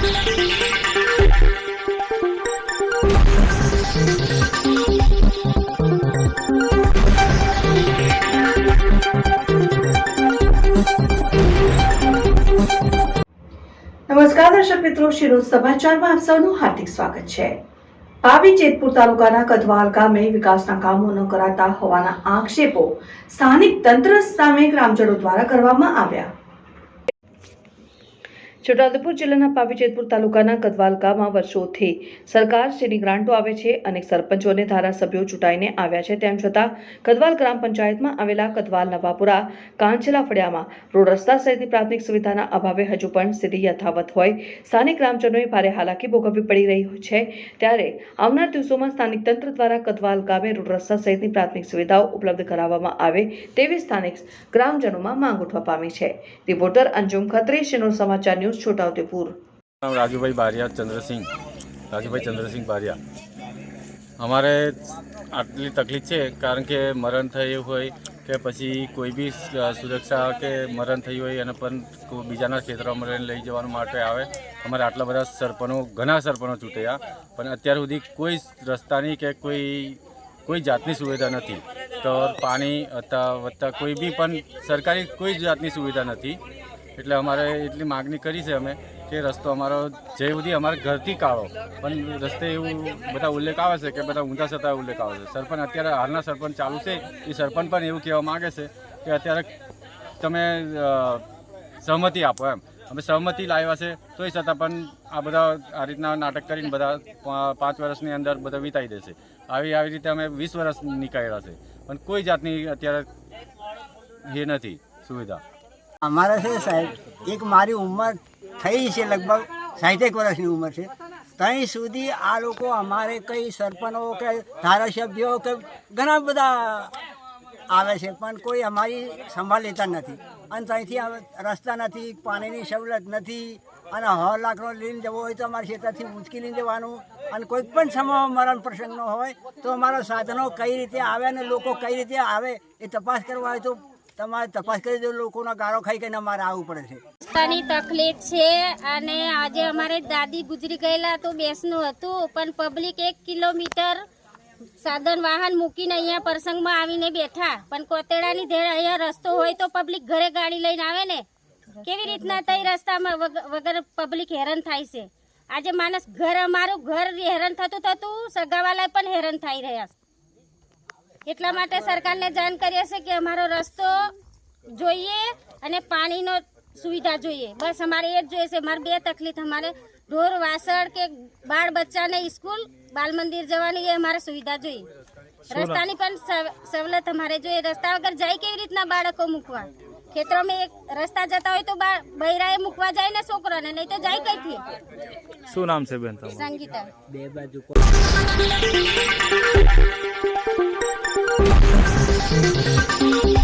નમસ્કાર દર્શક મિત્રો, શિરોજ સમાચારમાં આપ સૌનું હાર્દિક સ્વાગત છે। પાવી જેતપુર તાલુકાના કદવાલ ગામે વિકાસના કામો ન કરાતા હોવાના આક્ષેપો સ્થાનિક તંત્ર સામે ગ્રામજનો દ્વારા કરવામાં આવ્યા। છોટાઉદેપુર જિલ્લાના પાવી જેતપુર તાલુકાના કદવાલ ગામમાં વર્ષોથી સરકારશ્રીની ગ્રાન્ટો આવે છે। અનેક સરપંચો અને ધારાસભ્યો ચૂંટાઈને આવ્યા છે, તેમ છતાં કદવાલ ગ્રામ પંચાયતમાં આવેલા કદવાલ નવાપુરા કાંચલા ફળિયામાં રોડ રસ્તા સહિતની પ્રાથમિક સુવિધાના અભાવે હજુ પણ સ્થિતિ યથાવત હોય સ્થાનિક ગ્રામજનોએ ભારે હાલાકી ભોગવવી પડી રહી છે। ત્યારે આવનાર દિવસોમાં સ્થાનિક તંત્ર દ્વારા કદવાલ ગામે રોડ રસ્તા સહિતની પ્રાથમિક સુવિધાઓ ઉપલબ્ધ કરાવવામાં આવે તેવી સ્થાનિક ગ્રામજનોમાં માંગ ઉઠવા પામી છે। રિપોર્ટર અંજુમ ખત્રી, શિરોજ સમાચાર ન્યૂઝ, છોટાઉદેપુર। राजूभाई बारिया चंद्रसिंह बारिया। हमारे आटली तकलीफ है कारण के मरण थयुं होय के पछी कोई भी सुरक्षा के मरण थयुं होय अने पण बीजाना क्षेत्रों में लई जवा माटे आवे। अमारे आटला बधा सरपंचो घणा सरपंचो चूंटाया पण अत्यार सुधी कोई रस्तानी के कोई जातनी सुविधा नहीं। तो पानी वत्ता कोई भी पण सरकारी कोई जातनी सुविधा नहीं। એટલે અમારે એટલી માગણી કરી છે અમે કે રસ્તો અમારો જે સુધી અમારા ઘરથી કાઢો, પણ રસ્તે એવું બધા ઉલ્લેખ આવે છે કે બધા ઊંધા છતાં ઉલ્લેખ આવે છે। સરપંચ અત્યારે હાલના સરપંચ ચાલુ છે, એ સરપંચ પણ એવું કહેવા માગે છે કે અત્યારે તમે સહમતિ આપો એમ। અમે સહમતિ લાવ્યા છે તોય છતાં પણ આ બધા આ રીતના નાટક કરીને બધા 5 વર્ષની અંદર બધા વિતાઈ દેશે। આવી રીતે અમે 20 વર્ષ નીકળ્યા છે પણ કોઈ જાતની અત્યારે એ નથી સુવિધા। हमारा से साहब एक मारी उम्र थी से लगभग 60 वर्षनी उम्र है, तई सुधी आ लोग अमारे कई सरपंचों के धारासभ्यों के घना बधा आवे छे पण कोई अमारी संभाल लेता नहीं। अने तईथी रस्ता नहीं, पानी की सवलत नहीं अने 100 लाखनो लईने जवो होय तो अमारे क्षेत्रथी ऊंचकी लईने जवानुं अने कोई पण समय मरण प्रसंगनो होय तो अमारा साधनों कई रीते आवे अने लोको कई रीते आवे ए तपास करवा होय तो તમારે તપાસ કરી દો। લોકોના ગાળો ખાઈ કરીને અમારે આવવું પડે છે। રસ્તાની તકલીફ છે અને આજે અમારે દાદી ગુજરી ગયેલા તો બેસનું હતું પણ પબ્લિક 1 કિલોમીટર સાધન વાહન મૂકીને અહીંયા પ્રસંગમાં આવીને બેઠા, પણ કોતેડાની ધેડ અહીંયા રસ્તો હોય તો પબ્લિક ઘરે ગાડી લઈને આવે ને, કેવી રીતના તઈ રસ્તામાં વગર પબ્લિક હેરાન થાય છે। આજે માણસ ઘર અમારું ઘર હેરાન થતું સગાવાલા પણ હેરાન થઈ રહ્યા છે। એટલા માટે સરકારને જાણ કરીએ છે કે અમારો રસ્તો જોઈએ અને પાણીનો સુવિધા જોઈએ, બસ અમારે એ જ જોઈએ છે। મારે 2 તકલીફ, અમારે ઢોર વાસણ કે બાળ બચ્ચાને સ્કૂલ બાલ મંદિર જવાની એ અમારે સુવિધા જોઈએ। રસ્તાની પણ સવલત અમારે જોઈએ। રસ્તા વગર જાય કેવી રીતના બાળકો મૂકવા? ખેતરોમાં એક રસ્તા જતા હોય તો બૈરાએ મૂકવા જાય ને છોકરાને, નહીં તો જાય કઈથી। શું નામ છે બેન તમારું? સંગીતા। બે બાજુ Thank you.